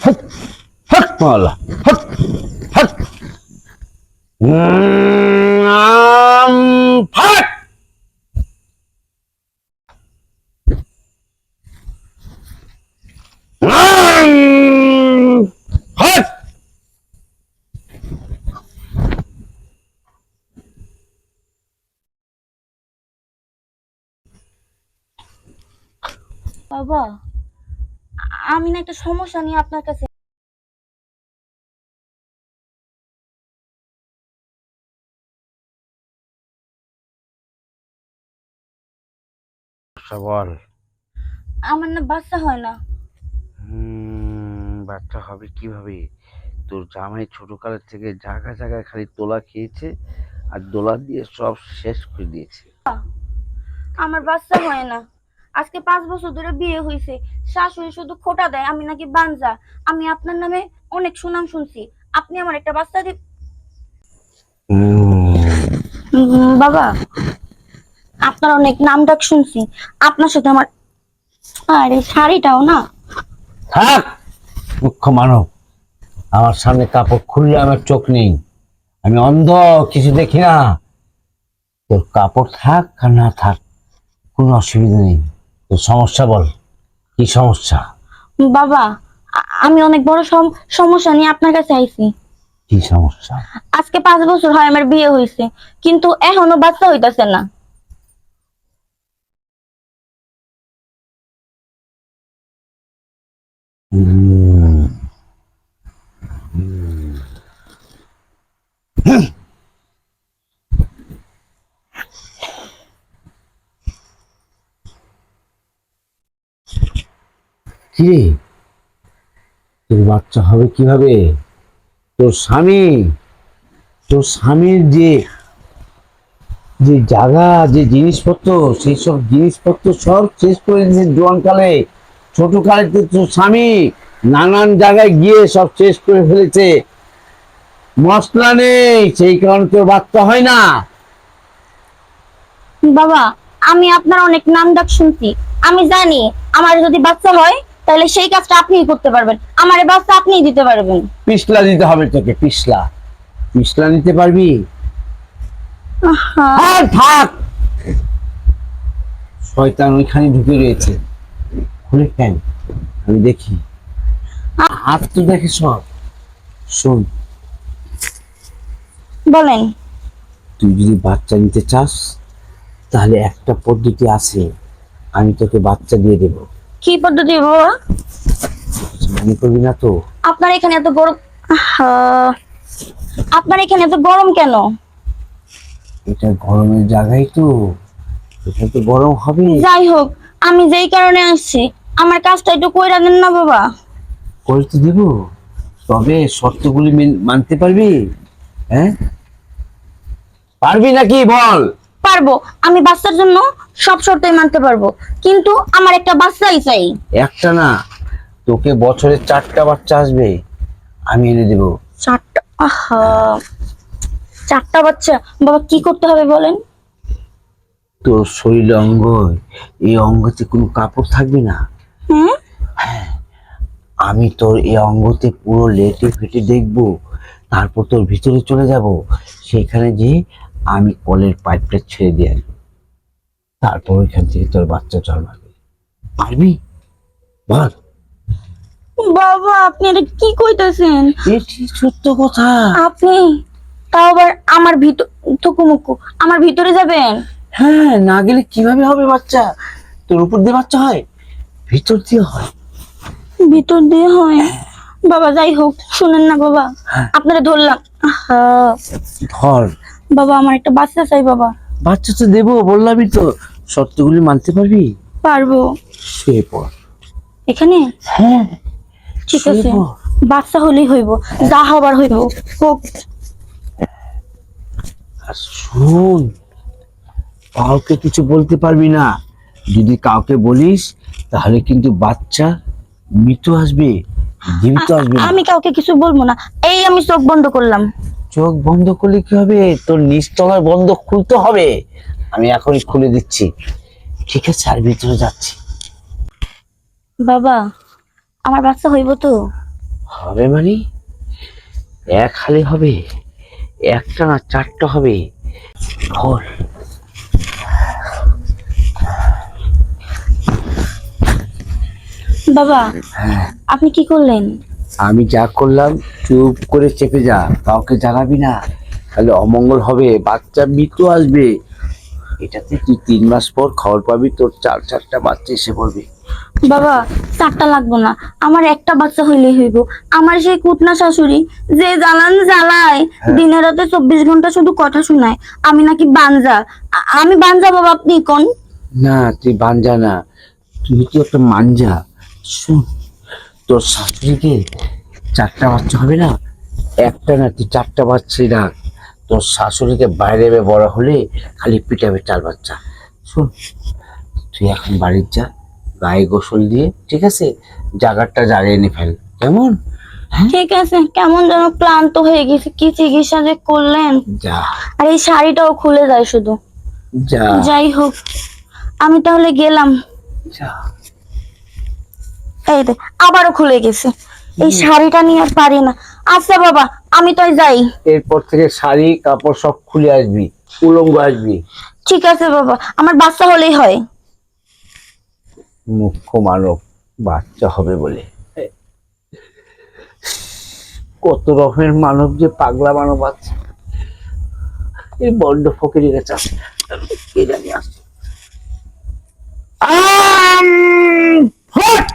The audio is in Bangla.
হট হট মাওলা হট হট ফাট হট। বাবা, আমি না একটা সমস্যা নিয়ে আপনার কাছে। বল। আমার না বাচ্চা হয় না। বাচ্চা হবে কিভাবে? তোর জামাই ছোট কালের থেকে জায়গায় জায়গায় খালি তোলা খেয়েছে আর দোলা দিয়ে সব শেষ করে দিয়েছে। আমার বাচ্চা হয় না। আজকে 5 বছর ধরে বিয়ে হয়েছে। শাশুড়ি শুধু খোঁটা দেয় আমি নাকি বানজা। আমি আপনার নামে অনেক সুনাম শুনছি। আপনি আমার একটা বাচ্চা বাবা, আপনার অনেক নাম ডাক শুনছি। আপনার সাথে আমার, আরে শাড়িটাও না। থাক মুখ্য মানব, আমার সামনে কাপড় খুললে আমার চোখ নেই, আমি অন্ধ, কিছু দেখি না। তোর কাপড় থাক আর না থাক কোনো অসুবিধা নেই। তোর সমস্যা বল, কি সমস্যা? বাবা, আমি অনেক বড় সমস্যা নিয়ে আপনার কাছে আইছি। কি সমস্যা? আজকে 5 বছর হয় আমার বিয়ে হয়েছে, কিন্তু এখনো বাচ্চা হইতাছে না। উম, কি রে, তোর বাচ্চা হবে কিভাবে? তোর স্বামী, তোর স্বামীর যে যে জায়গা, যে জিনিসপত্র, সেই সব জিনিসপত্র সব শেষ করে দিয়েছে জোয়ানকালে। ছোট কালে তো তোর স্বামী নানান জায়গায় গিয়ে সব শেষ করে ফেলেছে। মশলা নেই, সেই কারণে তোর বাচ্চা হয় না। বাবা, আমি আপনার অনেক নাম ডাক শুনছি। আমি জানি আমার যদি বাচ্চা হয় তাহলে সেই কাজটা আপনিই করতে পারবেন। আমারে বাচ্চা আপনিই দিতে পারবেন। পিছলা দিতে হবে তোকে, পিছলা। পিছলা নিতে পারবি? আহা, হ্যাঁ থাক, শয়তান ওইখানে ঢুকে রয়েছে। খুলে ফেল, আমি দেখি। হাত তো দেখে সব। শোন, বলেন। তুই যদি বাচ্চা নিতে চাস তাহলে একটা পদ্ধতি আছে, আমি তোকে বাচ্চা দিয়ে দেবো। কি পদ্ধতি বাবা? মনে করবি না তো? আপনার এখানে এত গরম। আহা, আপনার এখানে এত গরম কেন? এটা গরমের জায়গায় তো, এটা তো গরম হবে। যাই হোক, আমি যেই কারণে আসছি আমার কাজটা একটু কইরা দেন না বাবা। করতে দেব, তবে শর্তগুলি মানতে পারবি? হ্যাঁ, পারবি নাকি বল? পারবো। আমি বাচ্চার জন্য সব শর্তই মানতে পারবো, কিন্তু আমার একটা বাচ্চাই চাই। একটা না, তোকে বছরে 4টা বাচ্চা আসবে, আমি এনে দেবো। 4টা? আহা, 4টা বাচ্চা? বাবা কি করতে হবে বলেন? তোর শরীরে অঙ্গ, এই অঙ্গতে কোনো কাপড় থাকবে না। হুম। আমি তোর এই অঙ্গতে পুরো লেটে ফেটে দেখবো, তারপর তোর ভিতরে চলে যাব, সেখানে যে আমি কলের পাইপটা ছেড়ে দিয়ে আসবো, তারপর ওইখান থেকে তোর বাচ্চা জন্মাবে। পারবি বল? বাবা, আপনি এটা কি কইতাছেন? এটি সত্য কথা। আপনি তাও আবার আমার ভিতর থুকুমুকু আমার ভিতরে যাবেন? হ্যাঁ, না গেলে কিভাবে হবে বাচ্চা? তোর উপর দিয়ে বাচ্চা হয়, ভিতর দিয়ে হয়। ভিতর দিয়ে হয়? বাবা যাই হোক, শুনেন না বাবা, হ্যাঁ। আপনারা ধরলাম। আহা, ধর। বাবা আমার একটা বাচ্চা চাই বাবা। বাচ্চা তো দেবো, বললামই তো। শর্তগুলি মানতে পারবি? পারবো। শুয়ে পড়। এখানে? হ্যাঁ, ঠিক শুয়ে আছে, পড়। বাচ্চা হলেই হইব, যা হবার হইব হোক। আর শোন, কাউকে কিছু বলতে পারবি না। যদি কাউকে বলিস তাহলে কিন্তু বাচ্চা মৃত আসবে, জীবিত আসবে না। আমি কাউকে কিছু বলবো না। এই আমি চোখ বন্ধ করলাম। চোখ বন্ধ করলে কি হবে? তোর নিচতলার বন্ধ খুলতে হবে। আমি এখনই খুলে দিচ্ছি, ঠিক আছে? আর ভিতরে যাচ্ছি। বাবা, আমার বাচ্চা হইব তো? হবে মানে এক হালি হবে, একটা না চারটা হবে। খোল। বাবা, হ্যাঁ, আপনি কি করলেন? আমি যা করলাম চুপ করে চেপে যা, কাউকে জানাবি না, তাহলে অমঙ্গল হবে, বাচ্চা মৃত্যু আসবে। এটাতে তুই 3 মাস পর খবর পাবি, তোর 4টা বাচ্চা এসে পড়বে। বাবা, 4টা লাগবো না, আমার একটা বাচ্চা হইলেই হইব। আমার সেই কুটনা শাশুড়ি যে জ্বালান জ্বালায়, দিনে রাতে 24 ঘন্টা শুধু কথা শোনায় আমি নাকি বানজা। আমি বানজা বাবা, আপনি কোন? না, তুই বাঞ্জা না, তুই তো একটা মাঞ্জা। শোন, তোর শাশুড়িকে 4টা বাচ্চা হবে না, একটা না তুই 4টা বাচ্চাই রাখ। তোর শাশুড়িকে বাইরে বড় হলে খালি পিটাবে 4 বাচ্চা। শোন, তুই এখন বাড়ির যা, গায়ে গোসল দিয়ে, ঠিক আছে, জাগারটা জাগিয়ে এনে ফেল, কেমন? ঠিক আছে, কেমন যেন ক্লান্ত হয়ে গেছে, কি চিকিৎসা যে করলেন। যা আর এই শাড়িটাও খুলে যায় শুধু। যা যাই হোক, আমি তাহলে গেলাম। যা। এই দে, আবারও খুলে গেছে। এই শাড়িটা নিয়ে আর পারি না। আচ্ছা বাবা, আমি তাই যাই। এরপর থেকে শাড়ি কাপড় সব খুলে আসবি, উলঙ্গ আসবি। ঠিক আছে বাবা, আমার বাচ্চা হলেই হয়। মুখ্য মানব, বাচ্চা হবে বলে। কত রকমের মানব যে পাগলা মানব আছে, এই বড্ড ফকিরের কাছে আছে। কে জানি আসছে। হট!